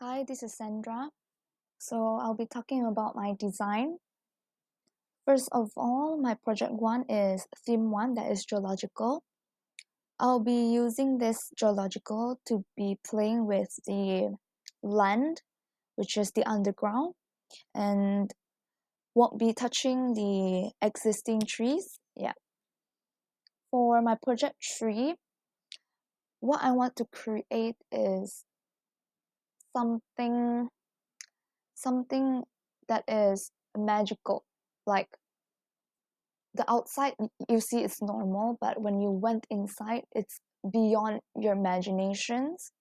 Hi, this is Sandra. So I'll be talking about my design. First of all, my project one is theme one, that is geological. I'll be using this geological to be playing with the land, which is the underground, and won't be touching the existing trees. Yeah. For my project three, what I want to create is something something that is magical, like the outside you see it's normal, but when you went inside, it's beyond your imaginations.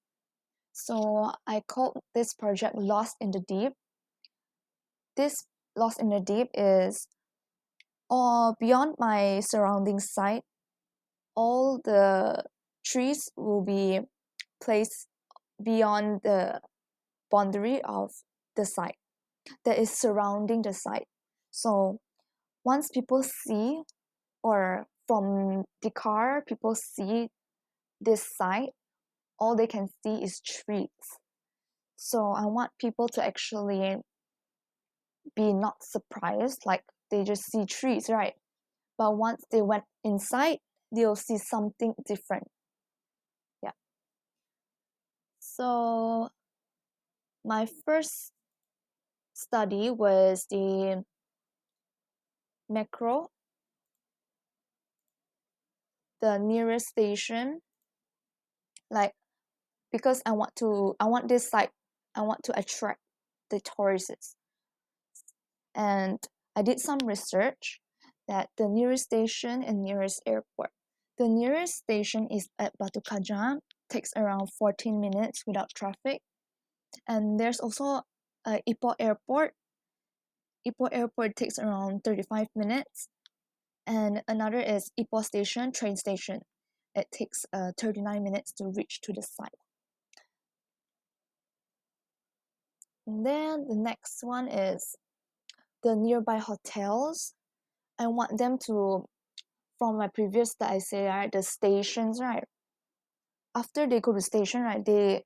So I called this project Lost in the Deep. This Lost in the Deep is all beyond my surrounding site. All the trees will be placed beyond the boundary of the site that is surrounding the site. So once people see, or from the car people see this site, all they can see is trees. So I want people to actually be not surprised, like they just see trees, right? But once they went inside, they'll see something different. Yeah. So my first study was the macro, the nearest station, like because I want this site, I want to attract the tourists. And I did some research that the nearest station and nearest airport. The nearest station is at Batu Kajang, takes around 14 minutes without traffic. And there's also Ipoh Airport. Ipoh Airport takes around 35 minutes. And another is Ipoh Station, train station. It takes 39 minutes to reach to the site. And then the next one is the nearby hotels. I want them to, from my previous that I say, right, the stations, right? After they go to station, right,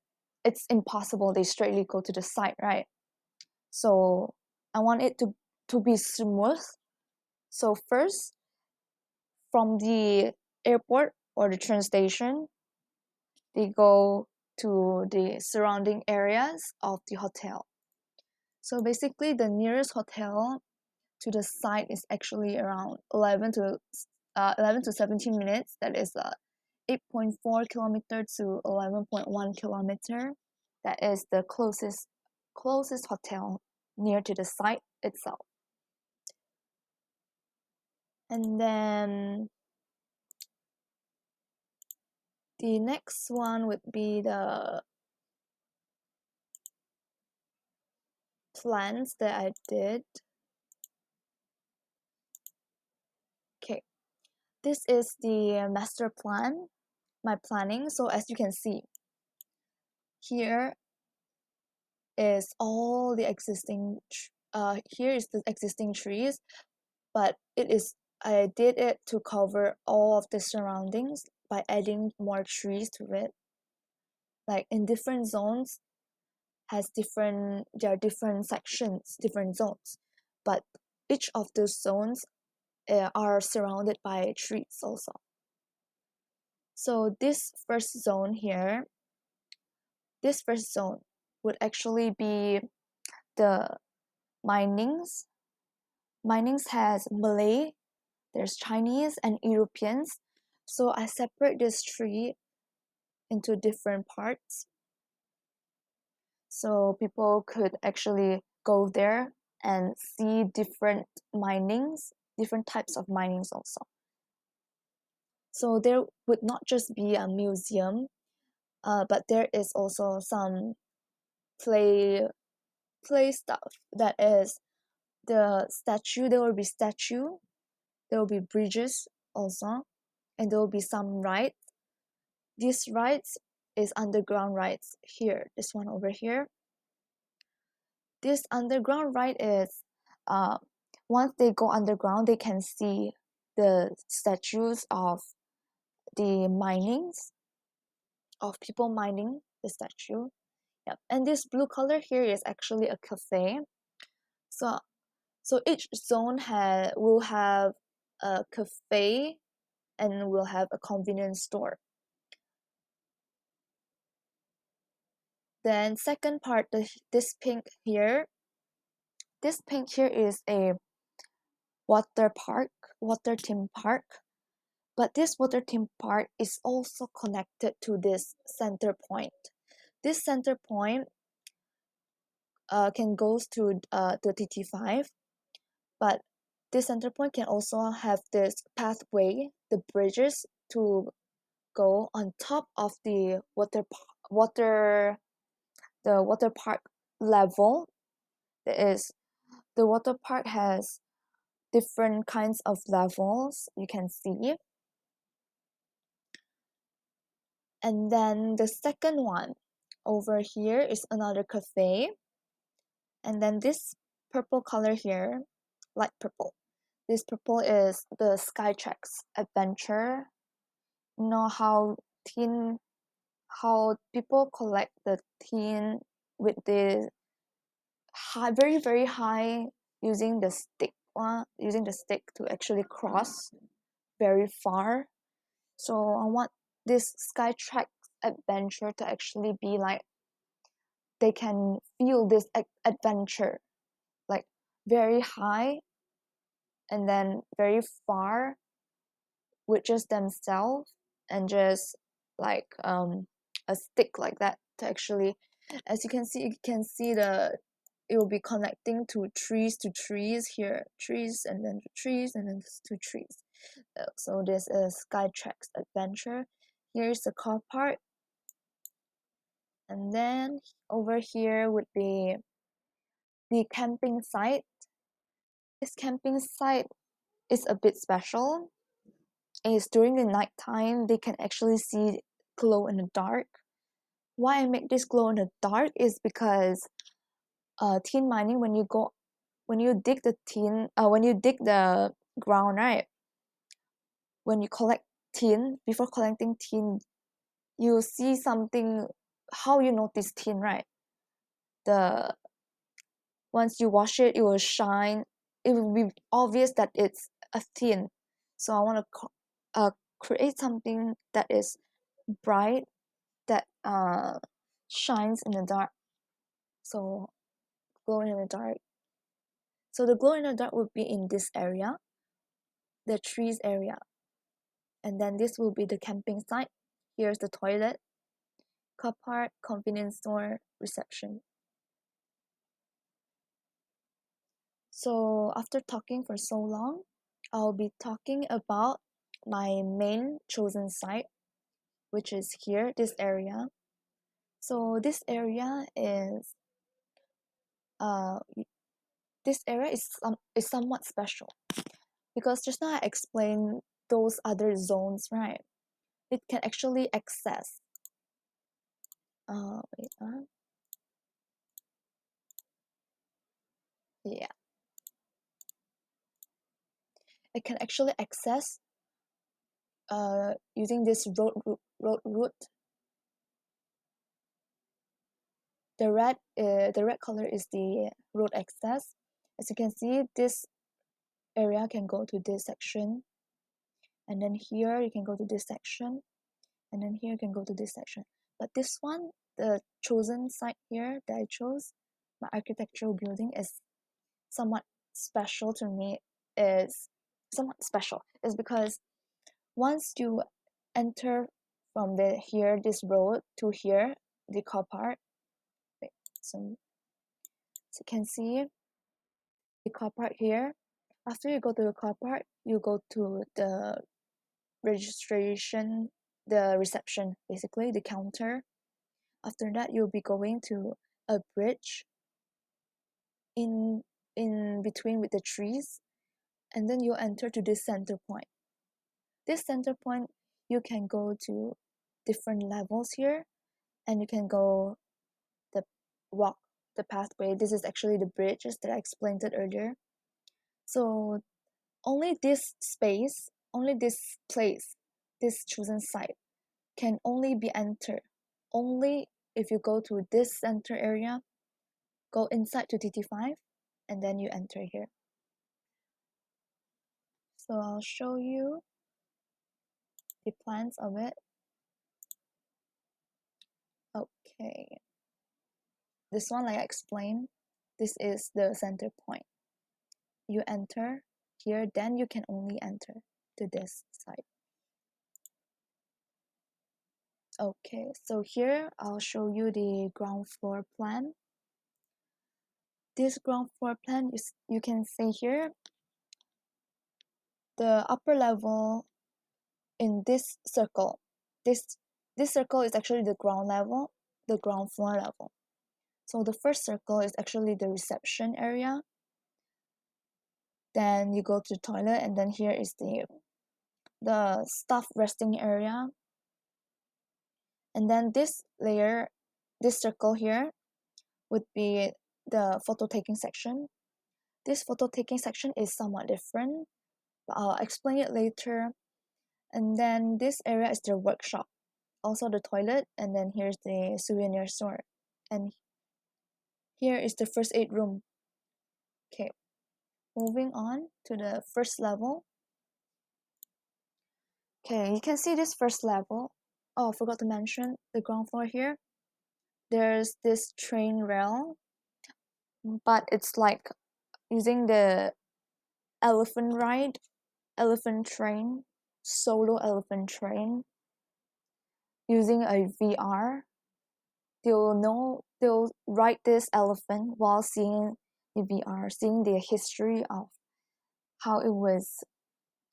it's impossible they straightly go to the site, right? So I want it to be smooth. So first, from the airport or the train station, they go to the surrounding areas of the hotel. So basically, the nearest hotel to the site is actually around 11 to 17 minutes. That is 8.4 kilometer to 11.1 kilometer. That is the closest hotel near to the site itself. And then the next one would be the plans that I did. Okay, this is the master plan, my planning. So as you can see, here is all the existing here is the existing trees, but I did it to cover all of the surroundings by adding more trees to it. Like in different zones there are different sections, different zones, but each of those zones are surrounded by trees also. So this first zone would actually be the minings. Minings has Malay, there's Chinese and Europeans. So I separate this tree into different parts. So people could actually go there and see different types of minings also. So there would not just be a museum, but there is also some play stuff. That is the statue. There will be statue. There will be bridges also, and there will be some rides. These rides is underground rides here. This one over here. This underground ride is once they go underground, they can see the statues of the minings, of people mining the statue. Yep. And this blue color here is actually a cafe. So each zone will have a cafe and will have a convenience store. Then second part, this pink here is a water theme park. But this water theme park is also connected to this center point. This center point can goes to the TT5, but this center point can also have this pathway, the bridges to go on top of the water the water park level. The water park has different kinds of levels you can see. And then the second one over here is another cafe. And then this purple color here, light purple. This purple is the Skytrax adventure. You know how people collect the tin with the very very high using the stick to actually cross very far. So I want this Skytrax adventure to actually be like they can feel this adventure like very high and then very far with just themselves and just like a stick like that to actually, as you can see it will be connecting to trees here, trees and then to trees and then to trees. So this is Skytrax adventure. Here's the car part, and then over here would be the camping site. This camping site is a bit special. Is during the night time they can actually see glow in the dark. Why I make this glow in the dark is because tin mining, when you dig the ground, right, when you collect tin, before collecting tin you see something. How you notice tin, right? The Once you wash it, it will shine. It will be obvious that it's a tin. So I want to create something that is bright, that shines in the dark. So glow in the dark. So the glow in the dark would be in this area, the trees area. And then this will be the camping site. Here's the toilet, car park, convenience store, reception. So after talking for so long, I'll be talking about my main chosen site, which is here, this area. So uh, this area is somewhat special because just now I explained those other zones, right? It can actually access. Wait, yeah, it can actually access using this road route. The red color is the road access. As you can see, this area can go to this section, and then here you can go to this section, and then here you can go to this section. But this one, the chosen site here that I chose, my architectural building, is somewhat special to me. Is somewhat special is because once you enter from this road to here, the car park. Wait, so you can see the car park here. After you go to the car park, you go to the registration, the reception, basically the counter. After that, you'll be going to a bridge in between with the trees, and then you enter to this center point. This center point, you can go to different levels here, and you can go the walk the pathway. This is actually the bridges that I explained it earlier. So only this space, only this place, this chosen site can only be entered only if you go to this center area, go inside to TT5, and then you enter here. So I'll show you the plans of it. Okay. This one, like I explained, this is the center point. You enter here, then you can only enter to this side. Okay, so here I'll show you the ground floor plan. This ground floor plan, you can see here, the upper level in this circle. This circle is actually the ground level, the ground floor level. So the first circle is actually the reception area. Then you go to the toilet, and then here is the staff resting area. And then this layer, this circle here, would be the photo taking section. This photo taking section is somewhat different, but I'll explain it later. And then this area is the workshop, also the toilet, and then here's the souvenir store. And here is the first aid room. Okay, moving on to the first level. Okay, you can see this first level. Oh, I forgot to mention the ground floor here. There's this train rail, but it's like using the elephant ride, elephant train, solo elephant train, using a VR. They'll ride this elephant while seeing the VR, seeing the history of how it was,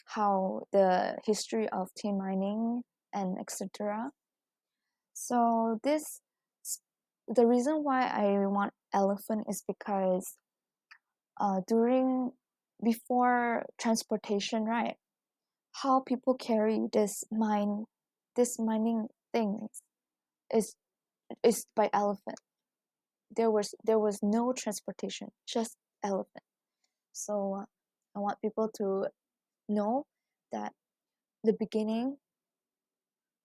how the history of tin mining and etc. So the reason why I want elephant is because before transportation, right? How people carry this mining things is by elephant. There was no transportation, just elephant. So I want people to know that the beginning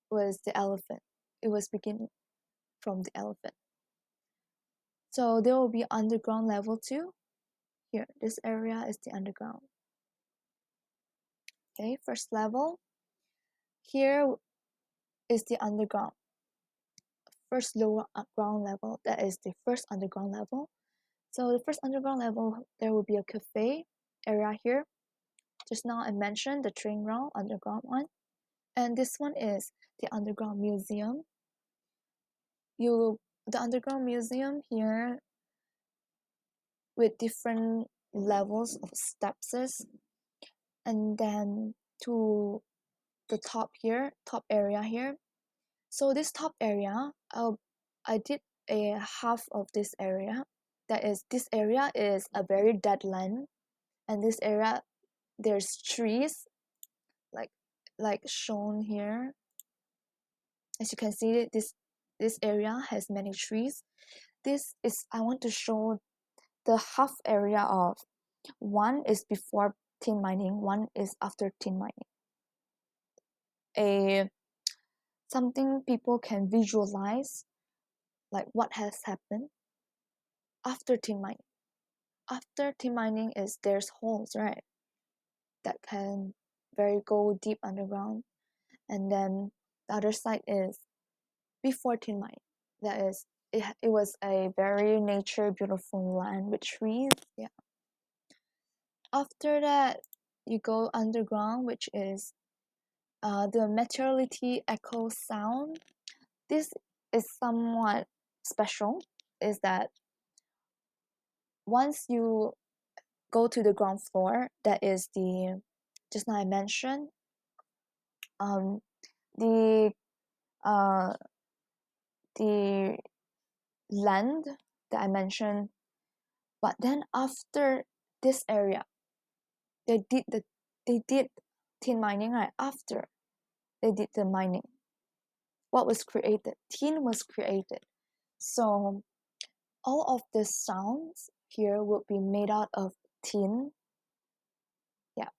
was the elephant. It was beginning from the elephant. So there will be underground level 2. Here, this area is the underground. Okay, first level. Here is the underground. First lower ground level, that is the first underground level. So the first underground level, there will be a cafe area here. Just now I mentioned the train rail, underground one. And this one is the underground museum. The underground museum here with different levels of steps, and then to the top here, top area here. So this top area, I did a half of this area. That is, this area is a very dead land, and this area there's trees, like shown here. As you can see, this area has many trees. I want to show the half area of one is before tin mining, one is after tin mining. Something people can visualize, like what has happened after tin mining. After tin mining is there's holes, right? That can go deep underground. And then the other side is before tin mining. That is, it was a very nature beautiful land with trees. Yeah. After that, you go underground, which is the materiality echo sound. This is somewhat special, is that once you go to the ground floor, that is just now I mentioned, the uh, the land that I mentioned, but then after this area, they did tin mining, right? After they did the mining, what was created? Tin was created. So all of the sounds here will be made out of tin. Yeah.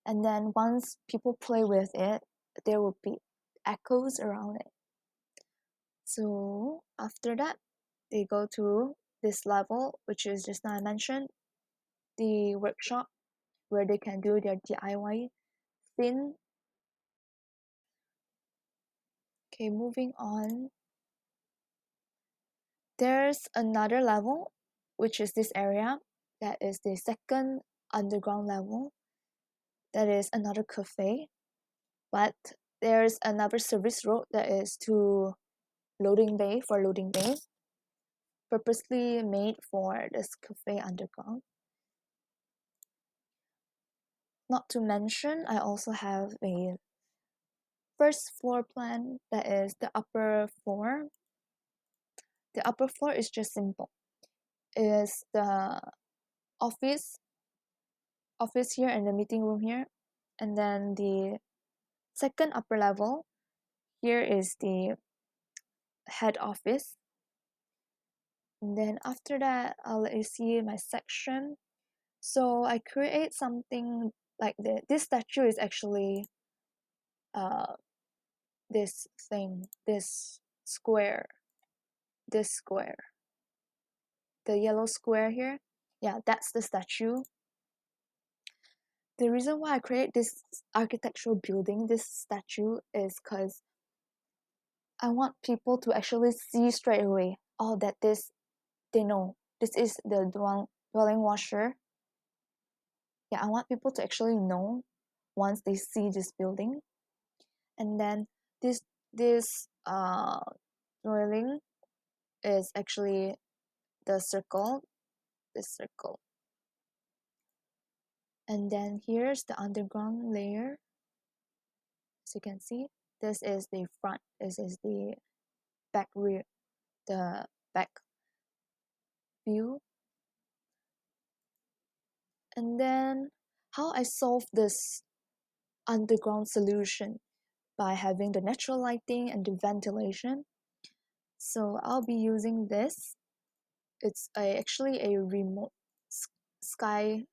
And then once people play with it, there will be echoes around it. So after that, they go to this level, which is just now I mentioned, the workshop where they can do their DIY thing. Okay, moving on. There's another level, which is this area. That is the second underground level. That is another cafe. But there's another service road that is to loading bay for loading bay, purposely made for this cafe underground. Not to mention, I also have a first floor plan that is the upper floor. The upper floor is just simple. It is the office office here and the meeting room here. And then the second upper level here is the head office. And then after that, I'll let you see my section. So I create something like this statue is actually uh this thing, this square, the yellow square here. Yeah, that's the statue. The reason why I create this architectural building, this statue, is because I want people to actually see straight away, oh, that they know this is the dwelling washer. Yeah, I want people to actually know once they see this building. And then this dwelling is actually the circle, this circle. And then here's the underground layer. As you can see, this is the front, this is the back rear, the back view. And then how I solve this underground solution by having the natural lighting and the ventilation. So I'll be using this. It's actually a remote skylight.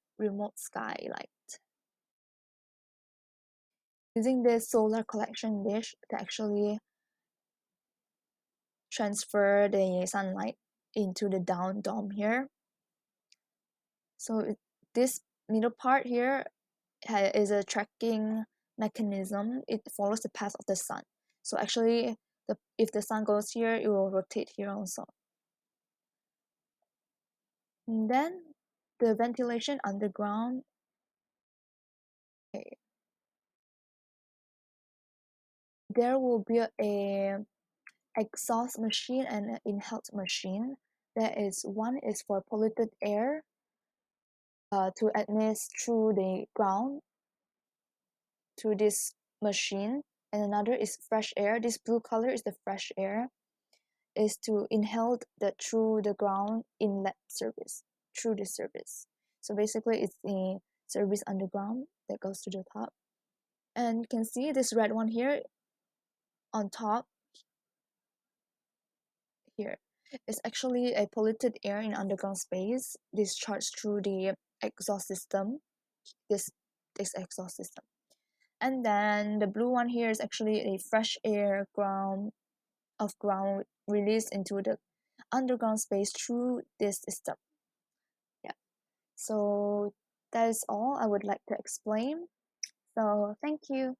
Using this solar collection dish to actually transfer the sunlight into the down dome here. So this middle part here is a tracking mechanism. It follows the path of the sun. So actually, if the sun goes here, it will rotate here also. And then the ventilation underground. Okay. There will be a exhaust machine and an inhaled machine. One is for polluted air to admit through the ground through this machine, and another is fresh air. This blue color is the fresh air, is to inhale through the ground inlet service, through the service. So basically it's the service underground that goes to the top. And you can see this red one here on top here. It's actually a polluted air in underground space discharged through the exhaust system, this exhaust system. And then the blue one here is actually a fresh air ground released into the underground space through this system. Yeah. So that is all I would like to explain. So thank you.